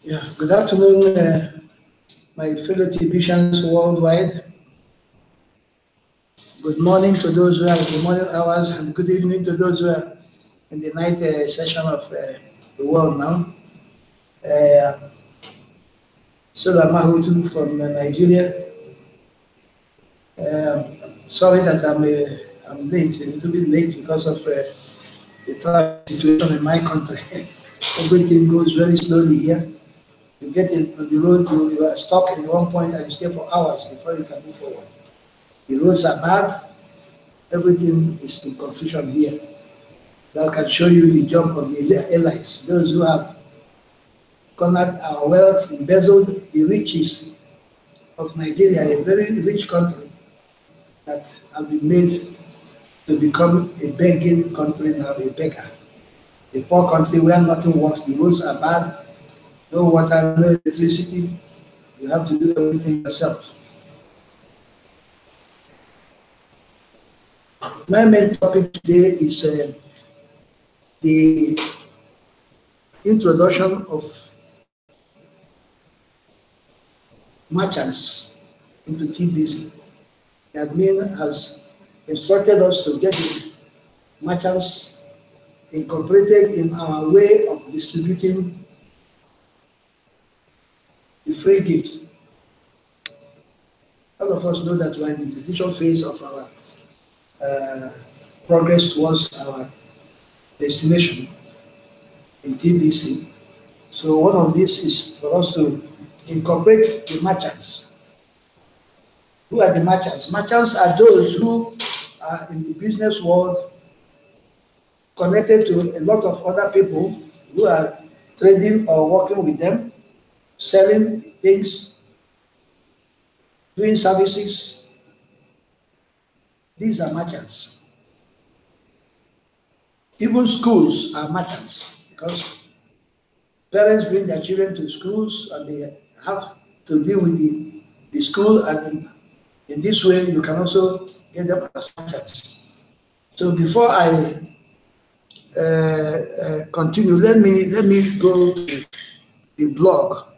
Yeah, good afternoon, my fellow TBCians worldwide. Good morning to those who are in the morning hours, and good evening to those who are in the night session of the world now. Uh, so Amahaotu from Nigeria. Sorry that I'm late, a little bit late because of the traffic situation in my country. Everything goes very slowly here. You get on the road, you are stuck in one point and you stay for hours before you can move forward. The roads are bad, everything is in confusion here. That can show you the job of the elites, those who have cornered our wealth, embezzled the riches of Nigeria, a very rich country that has been made to become a begging country now, a beggar. A poor country where nothing works, the roads are bad, no water, no electricity, you have to do everything yourself. My main topic today is the introduction of merchants into TBC. The admin has instructed us to get the merchants incorporated in our way of distributing the free gifts. All of us know that we're in the distribution phase of our progress towards our destination in TBC. So one of these is for us to incorporate the merchants. Who are the merchants? Merchants are those who are in the business world connected to a lot of other people who are trading or working with them, selling things, doing services. These are merchants. Even schools are merchants because parents bring their children to schools and they have to deal with the school, and in this way you can also get them as merchants. So before I continue, let me go to the blog.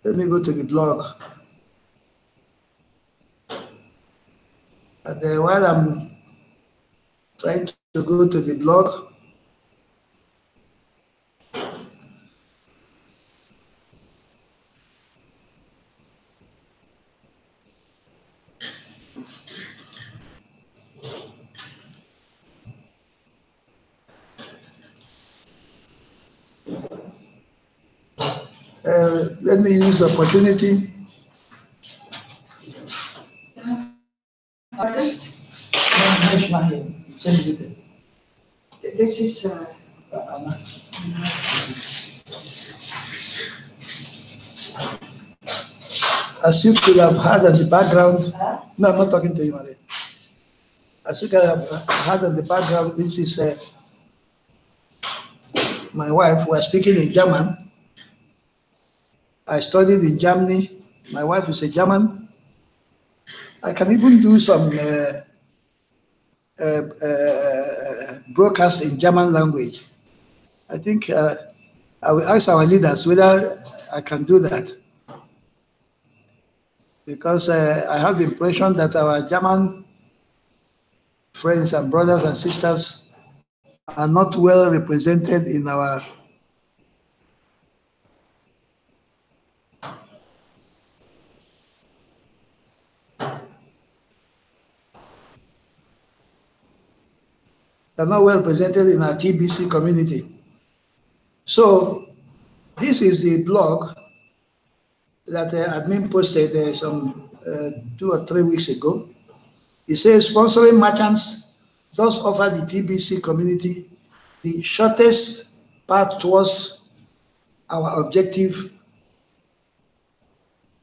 Let me go to the blog. And while I'm trying to go to the blog, let me use the opportunity. Artist? This is As you could have heard in the background, no, I'm not talking to you, Maria. As you could have heard in the background, this is my wife. We're speaking in German. I studied in Germany. My wife is a German. I can even do some broadcast in German language. I think I will ask our leaders whether I can do that, because I have the impression that our German friends and brothers and sisters are not well represented in our TBC community. So this is the blog that admin posted some 2 or 3 weeks ago. It says sponsoring merchants thus offer the TBC community the shortest path towards our objective.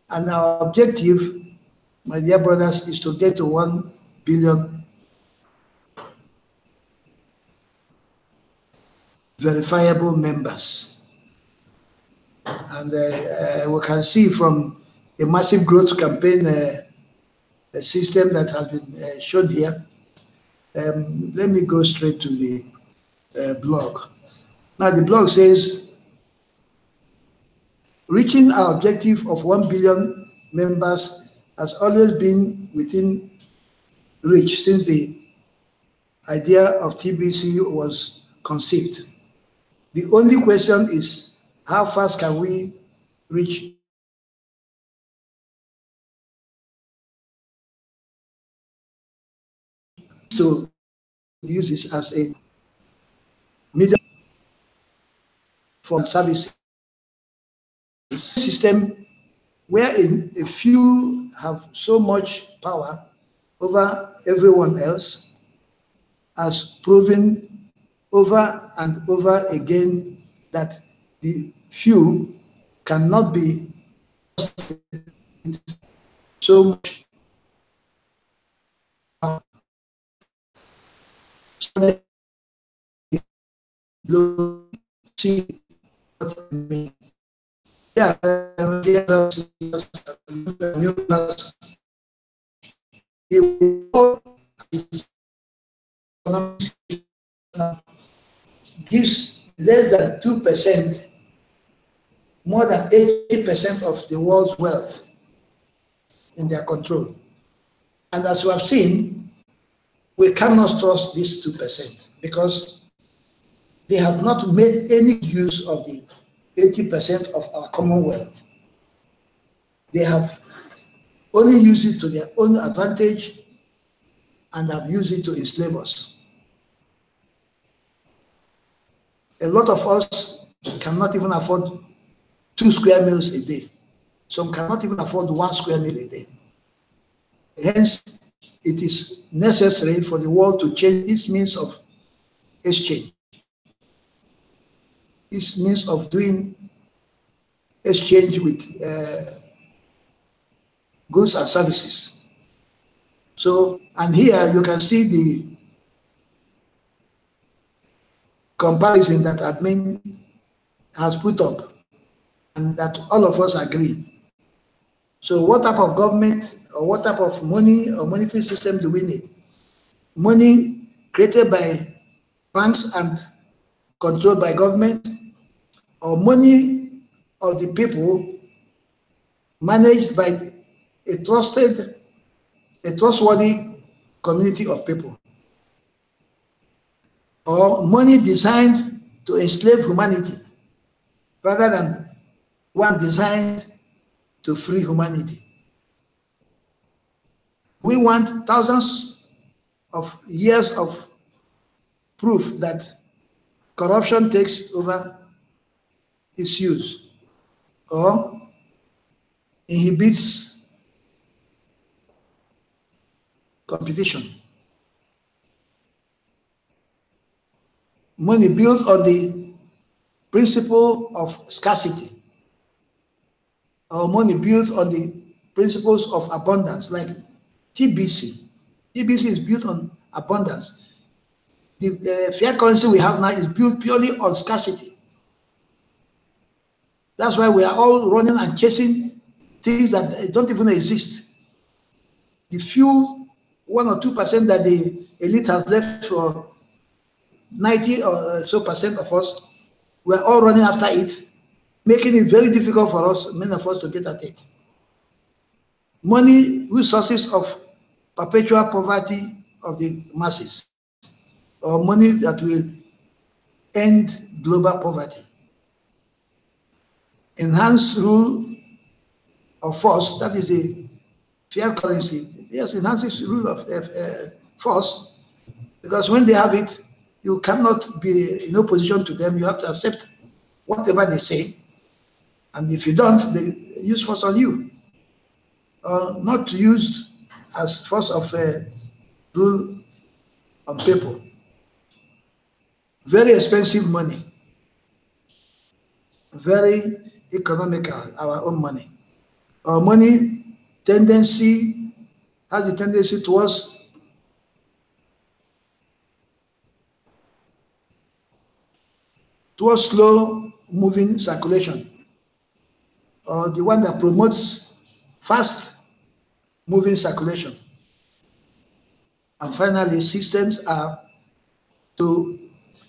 And our objective, my dear brothers, is to get to 1 billion verifiable members. And we can see from the massive growth campaign the system that has been shown here. Let me go straight to the blog. Now the blog says, Reaching our objective of 1 billion members has always been within reach since the idea of TBC was conceived. The only question is, how fast can we reach to use this as a medium for services system where a few have so much power over everyone else has proven over and over again that the few cannot be so much power. See what I mean. Yeah, gives less than 2%, more than 80% of the world's wealth in their control. And as we have seen, we cannot trust this 2% because they have not made any use of the 80% of our commonwealth. They have only used it to their own advantage and have used it to enslave us. A lot of us cannot even afford 2 square meals a day. Some cannot even afford 1 square meal a day. Hence, it is necessary for the world to change its means of exchange, its means of doing exchange with goods and services. So, and here you can see the comparison that admin has put up and that all of us agree. So what type of government or what type of money or monetary system do we need? Money created by banks and controlled by government, or money of the people managed by a trustworthy community of people, or money designed to enslave humanity rather than one designed to free humanity. We want thousands of years of proof that corruption takes over its use or inhibits competition. Money built on the principle of scarcity, or money built on the principles of abundance, like TBC. TBC is built on abundance. The fiat currency we have now is built purely on scarcity. That's why we are all running and chasing things that don't even exist. The few 1 or 2% that the elite has left for 90 or so percent of us, we're all running after it, making it very difficult for us, many of us, to get at it. Money whose sources of perpetual poverty of the masses, or money that will end global poverty. Enhanced rule of force, that is the fiat currency. Yes, enhances rule of force, because when they have it, you cannot be in opposition to them. You have to accept whatever they say, and if you don't, they use force on you. Not used as force of rule on people. Very expensive money, very economical, our own money. Our money has a tendency towards slow moving circulation, or the one that promotes fast moving circulation. And finally, systems are too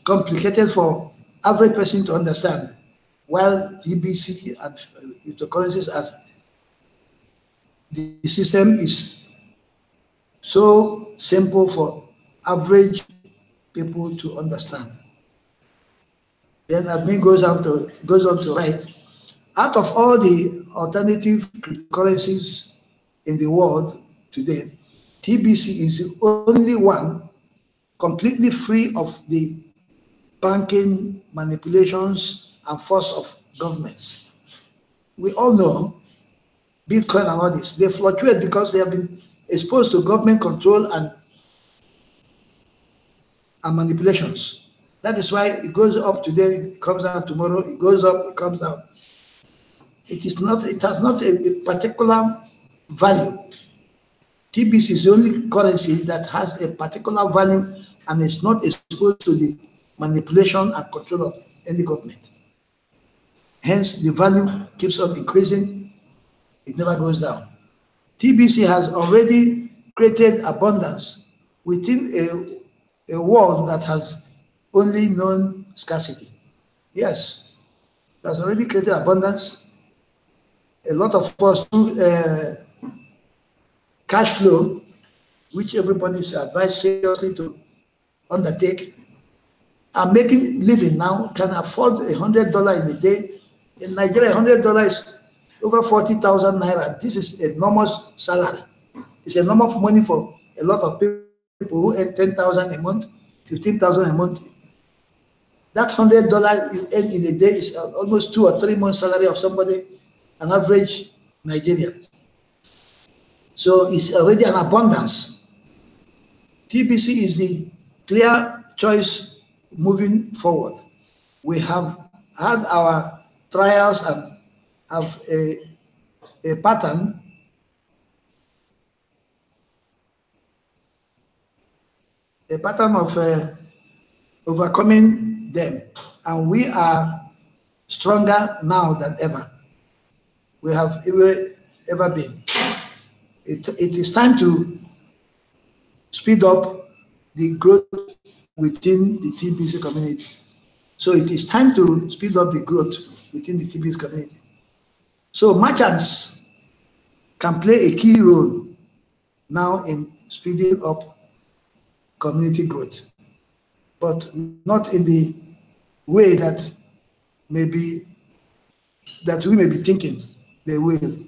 complicated for average person to understand. while TBC and cryptocurrencies, as the system is so simple for average people to understand. Then admin goes on to write, out of all the alternative cryptocurrencies in the world today, TBC is the only one completely free of the banking manipulations and force of governments. We all know Bitcoin and all this, they fluctuate because they have been exposed to government control and manipulations. That is why it goes up today, it comes down tomorrow, it goes up, it comes down. It has not a particular value. TBC is the only currency that has a particular value and is not exposed to the manipulation and control of any government. Hence, the value keeps on increasing, it never goes down. TBC has already created abundance within a world that has only known scarcity. Yes, it has already created abundance. A lot of us do cash flow, which everybody is advised seriously to undertake, are making living now, can afford $100 in a day. In Nigeria, $100 is over 40,000 naira. This is enormous salary. It's enormous money for a lot of people who earn 10,000 a month, 15,000 a month. That $100 you earn in a day is almost 2 or 3 months salary of somebody, an average Nigerian. So it's already an abundance. TBC is the clear choice moving forward. We have had our trials and have a pattern of overcoming them, and we are stronger now than ever we have ever been. It is time to speed up the growth within the TBC community. So it is time to speed up the growth within the TBC community. So merchants can play a key role now in speeding up community growth, but not in the way that we may be thinking they will.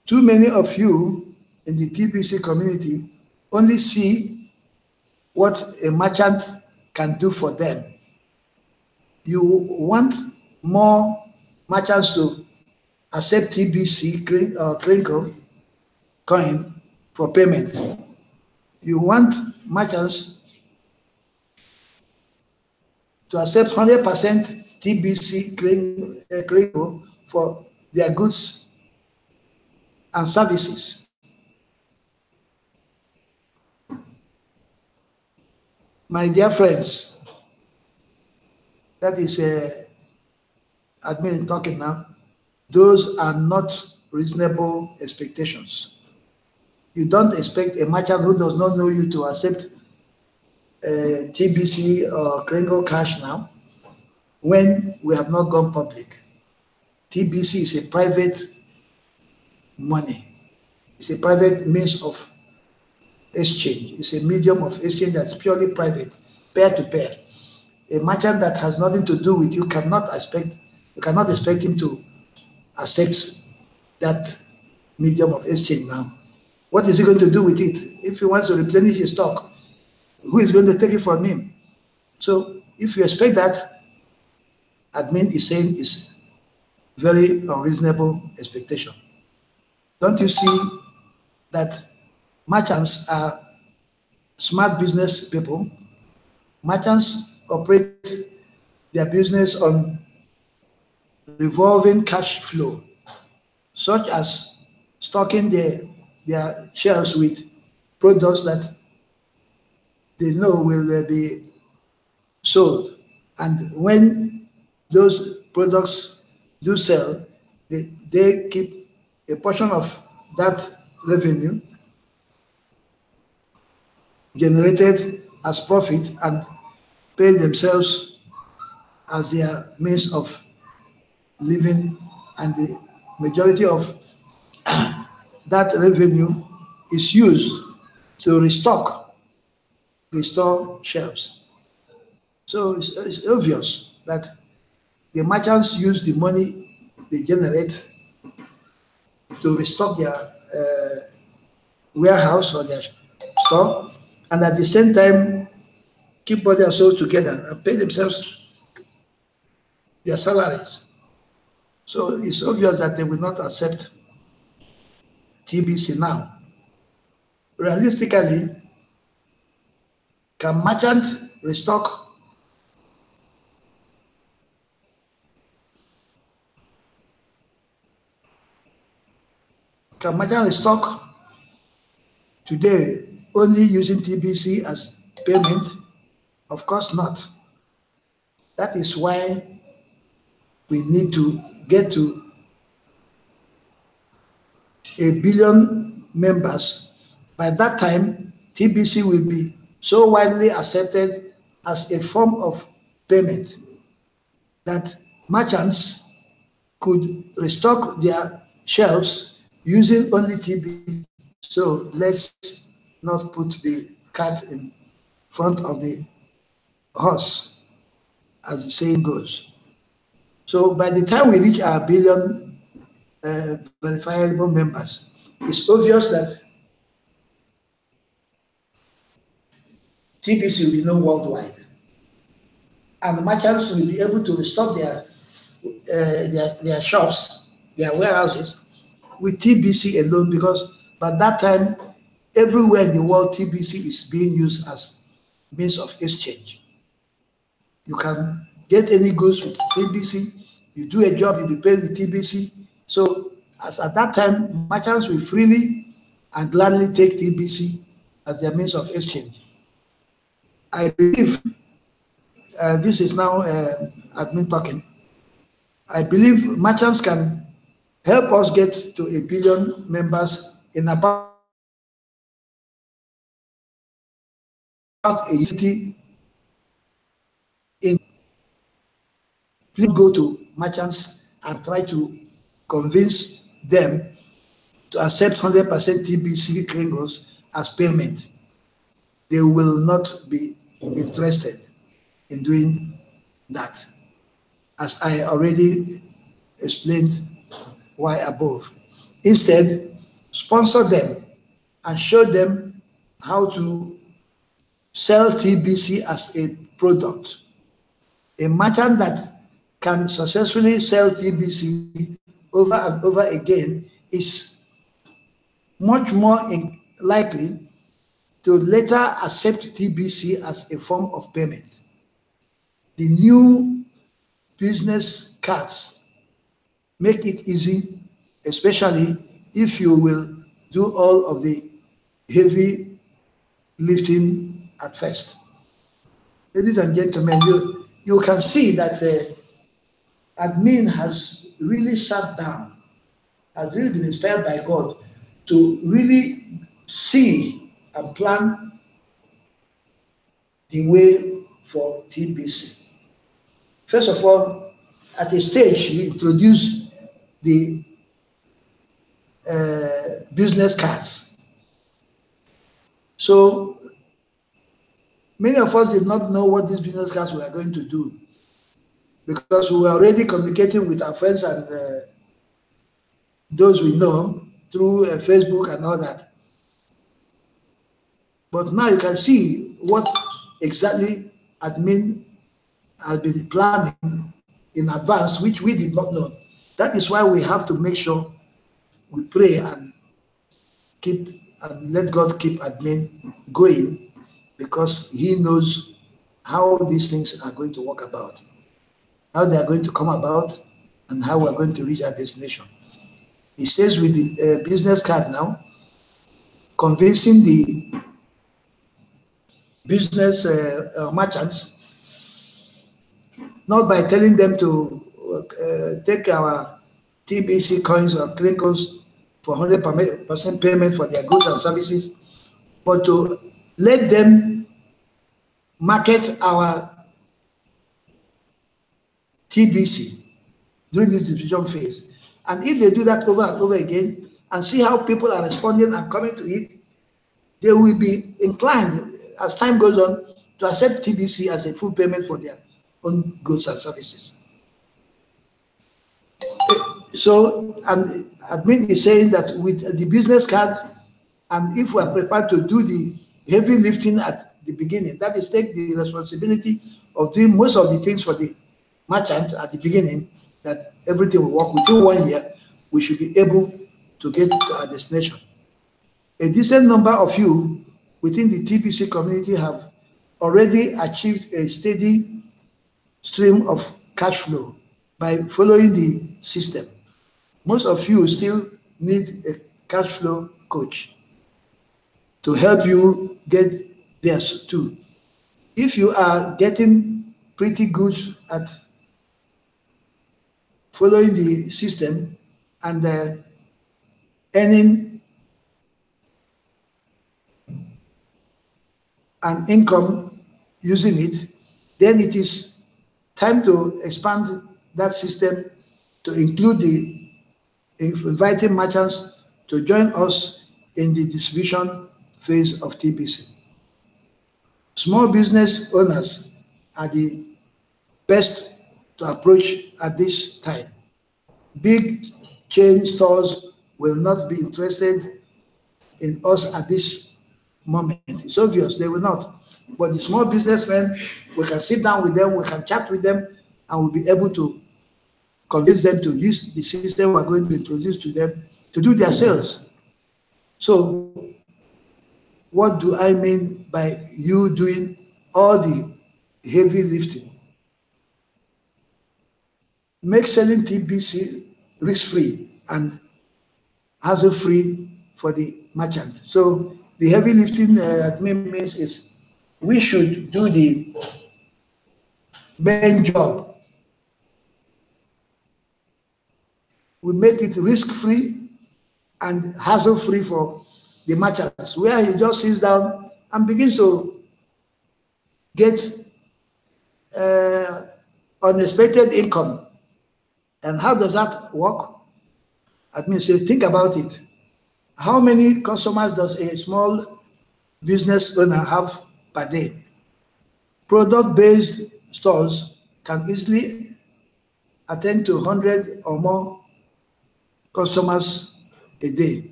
Too many of you in the TBC community only see what a merchant can do for them. You want more merchants to accept TBC crinkle coin for payment. You want merchants to accept 100% TBC crinkle for their goods and services. My dear friends, that is admin talking now. Those are not reasonable expectations. You don't expect a merchant who does not know you to accept TBC or Kringle cash now when we have not gone public. TBC is a private money. It's a private means of exchange. It's a medium of exchange that's purely private, peer-to-peer. A merchant that has nothing to do with you cannot expect him to accept that medium of exchange now. What is he going to do with it? If he wants to replenish his stock, who is going to take it from him? So if you expect that, admin is saying is very unreasonable expectation. Don't you see that merchants are smart business people? Merchants operate their business on revolving cash flow, such as stocking their shelves with products that they know will be sold. And when those products do sell, they keep a portion of that revenue generated as profit and pay themselves as their means of living, and the majority of that revenue is used to restore shelves. So it's obvious that the merchants use the money they generate to restock their warehouse or their store, and at the same time keep body and soul together and pay themselves their salaries. So it's obvious that they will not accept TBC now. Realistically, can merchant restock? Can merchant restock today only using TBC as payment? Of course not. That is why we need to get to 1 billion members. By that time, TBC will be so widely accepted as a form of payment that merchants could restock their shelves using only TBC. So let's not put the cat in front of the horse, as the saying goes. So by the time we reach our 1 billion verifiable members, it's obvious that TBC will be known worldwide, and the merchants will be able to restock their shops, their warehouses with TBC alone, because by that time, everywhere in the world, TBC is being used as means of exchange. You can get any goods with TBC. You do a job, you'll be paid with TBC. So as at that time, merchants will freely and gladly take TBC as their means of exchange. I believe, this is now admin talking, I believe merchants can help us get to 1 billion members in about a year. Please go to merchants and try to convince them to accept 100% TBC gringos as payment. They will not be interested in doing that, as I already explained why above. Instead, sponsor them and show them how to sell TBC as a product. A merchant that can successfully sell TBC over and over again is much more likely to later accept TBC as a form of payment. The new business cards make it easy, especially if you will do all of the heavy lifting at first. Ladies and gentlemen, you can see that admin has really sat down, has really been inspired by God to really see and plan the way for TBC. First of all, at a stage, he introduced the business cards. So many of us did not know what these business cards were going to do, because we were already communicating with our friends and those we know through Facebook and all that. But now you can see what exactly admin has been planning in advance, which we did not know. That is why we have to make sure we pray and let God keep admin going, because he knows how these things are going to work about, how they are going to come about, and how we're going to reach our destination. He says with the business card now, convincing the business merchants, not by telling them to take our TBC coins or crinkles for 100% payment for their goods and services, but to let them market our TBC during this distribution phase. And if they do that over and over again and see how people are responding and coming to it, they will be inclined, as time goes on, to accept TBC as a full payment for their own goods and services. So, and admin is saying that with the business card, and if we are prepared to do the heavy lifting at the beginning, that is, take the responsibility of doing most of the things for the merchant at the beginning, that everything will work within 1 year, we should be able to get to our destination. A decent number of you within the TBC community have already achieved a steady stream of cash flow by following the system. Most of you still need a cash flow coach to help you get there too. If you are getting pretty good at following the system and earning an income using it, then it is time to expand that system to include the inviting merchants to join us in the distribution phase of TBC. Small business owners are the best to approach at this time. Big chain stores will not be interested in us at this moment. It's obvious they will not. But the small businessmen, we can sit down with them, we can chat with them, and we'll be able to convince them to use the system we're going to introduce to them to do their sales. So what do I mean by you doing all the heavy lifting? Make selling TBC risk-free and hassle-free for the merchant. So the heavy lifting admin means is we should do the main job. We make it risk-free and hassle-free for the merchants, where he just sits down and begins to get unexpected income. And how does that work? Admin says, think about it. How many customers does a small business owner have per day? Product-based stores can easily attend to 100 or more customers a day.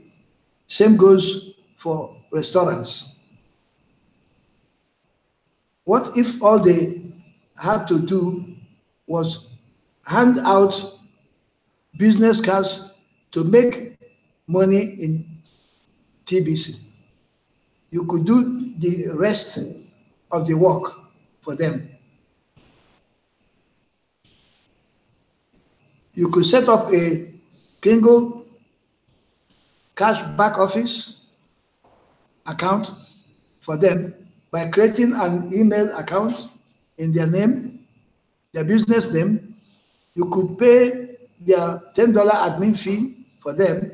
Same goes for restaurants. What if all they had to do was hand out business cards to make money in TBC? You could do the rest of the work for them. You could set up a Kringle cash back office account for them by creating an email account in their name, their business name. You could pay their $10 admin fee for them.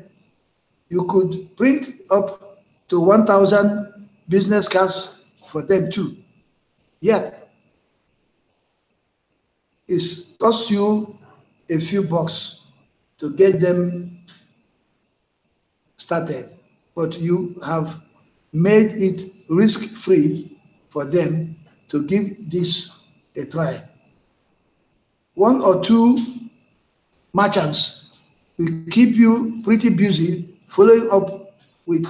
You could print up to 1,000 business cards for them too. Yep, it costs you a few bucks to get them started, but you have made it risk-free for them to give this a try. One or two merchants will keep you pretty busy following up with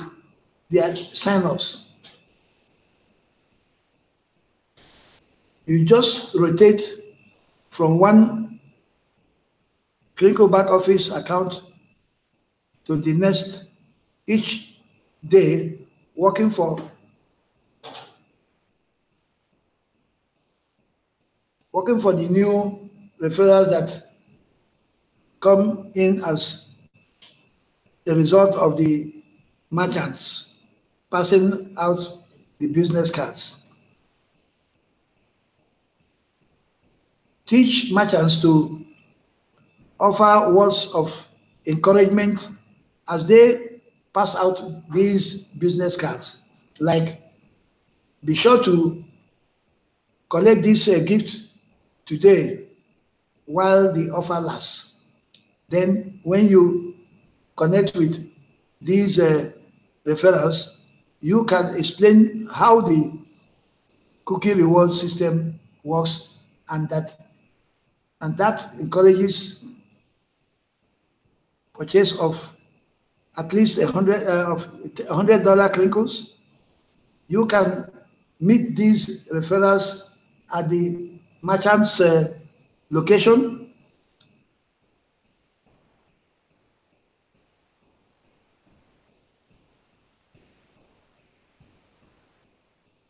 their sign-ups. You just rotate from one Kringle back office account to the next each day, working for the new referrals that come in as a result of the merchants passing out the business cards. Teach merchants to offer words of encouragement as they pass out these business cards, like, be sure to collect this gift today. while the offer lasts. Then when you connect with these referrals, you can explain how the cookie reward system works, and that encourages purchase of at least $100 crinkles. You can meet these referrals at the merchant's location,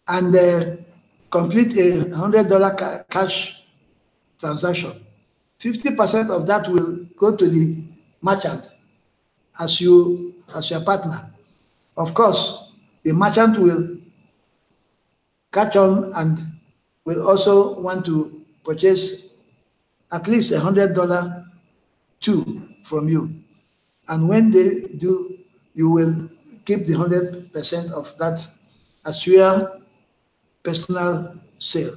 and complete a $100 cash transaction. 50% of that will go to the merchant as your partner. Of course, the merchant will catch on and will also want to purchase at least $100 too from you. And when they do, you will keep the 100% of that as your personal sale.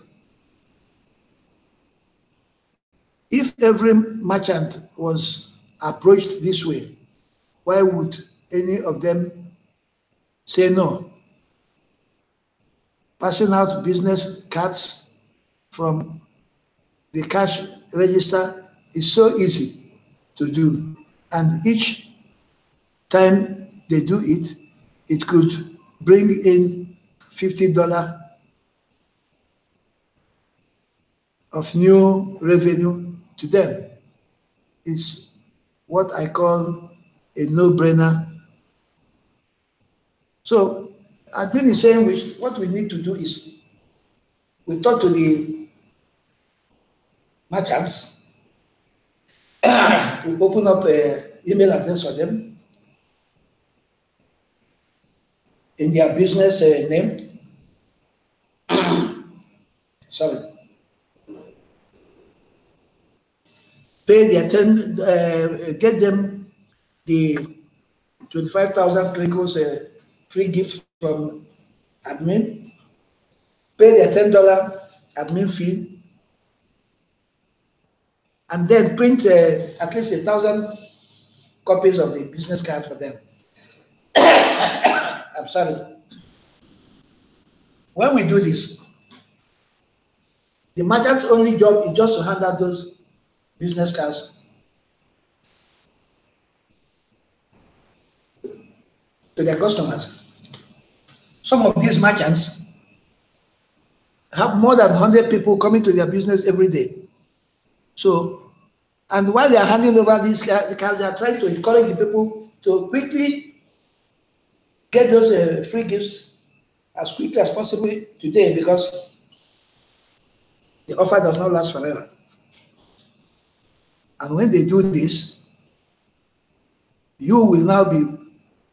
If every merchant was approached this way, why would any of them say no? Passing out business cards from the cash register is so easy to do, and each time they do it, it could bring in $50 of new revenue to them. Is what I call a no-brainer. So admin is saying what we need to do is we talk to the merchants, we open up an email address for them in their business name. Sorry. Pay their get them the 25,000 crinkles free gift from admin. Pay their $10 admin fee, and then print at least 1,000 copies of the business card for them. I'm sorry. When we do this, the merchant's only job is just to hand out those business cards to their customers. Some of these merchants have more than 100 people coming to their business every day. So, and while they are handing over these cards, they are trying to encourage the people to quickly get those free gifts as quickly as possible today, because the offer does not last forever. And when they do this, you will now be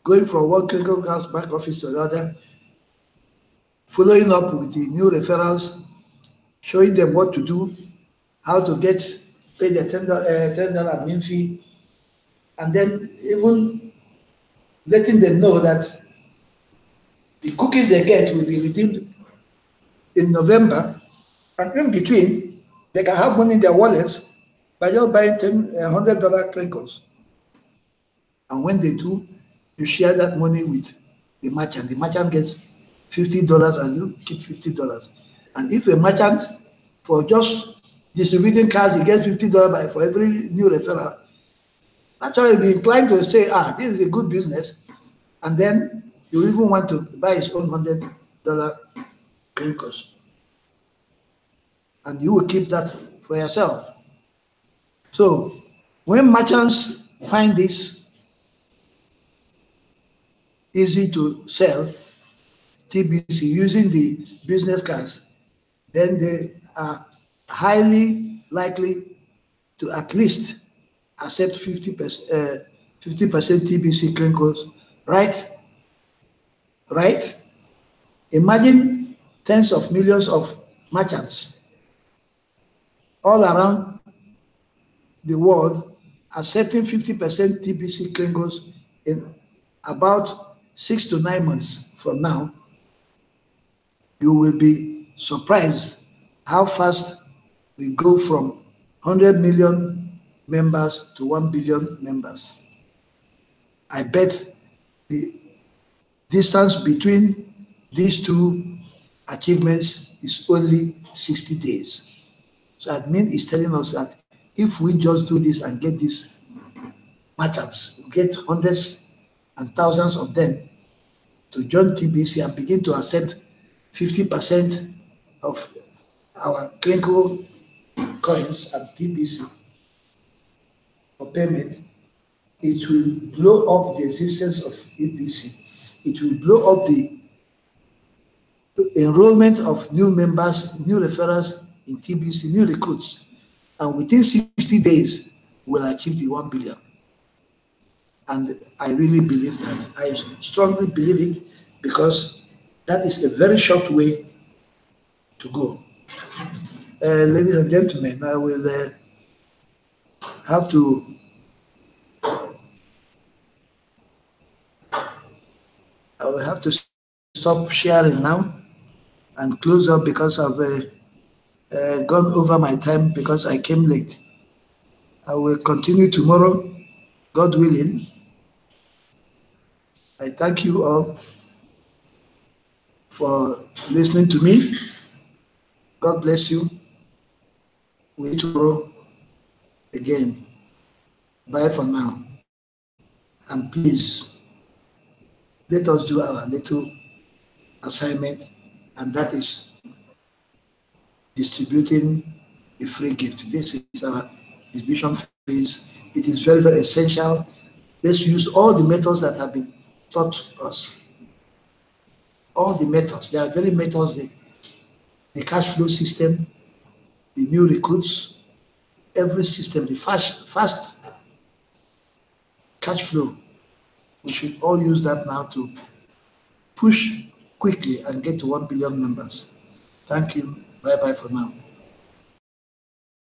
going from one crinkle cards back office to the other, following up with the new referrals, showing them what to do, how to pay their $10 admin fee, and then even letting them know that the cookies they get will be redeemed in November, and in between, they can have money in their wallets by just buying $100 crinkles. And when they do, you share that money with the merchant. The merchant gets $50 and you keep $50. And if a merchant, for just distributing cards, he gets $50 for every new referral, actually you'll be inclined to say, this is a good business. And then you even want to buy his own $100 crinkles. And you will keep that for yourself. So when merchants find this easy to sell, TBC, using the business cards, then they are highly likely to at least accept 50% TBC crinkles, right? Right? Imagine tens of millions of merchants all around the world accepting 50% TBC crinkles in about 6 to 9 months from now. You will be surprised how fast we go from 100 million members to 1 billion members. I bet the distance between these two achievements is only 60 days. So admin is telling us that if we just do this and get these merchants, get hundreds and thousands of them to join TBC and begin to accept 50% of our crinkle coins at TBC for payment, it will blow up the existence of TBC. It will blow up the enrollment of new members, new referrals in TBC, new recruits. And within 60 days, we'll achieve the 1 billion. And I really believe that. I strongly believe it because that is a very short way to go. Ladies and gentlemen, I will have to stop sharing now and close up because I've gone over my time because I came late. I will continue tomorrow, God willing. I thank you all for listening to me. God bless you. We'll meet tomorrow again. Bye for now. And please, let us do our little assignment, and that is distributing a free gift. This is our distribution phase. It is very, very essential. Let's use all the methods that have been taught us. All the methods. There are very methods, the cash flow system, the new recruits, every system, the fast cash flow. We should all use that now to push quickly and get to 1 billion members. Thank you. Bye-bye for now.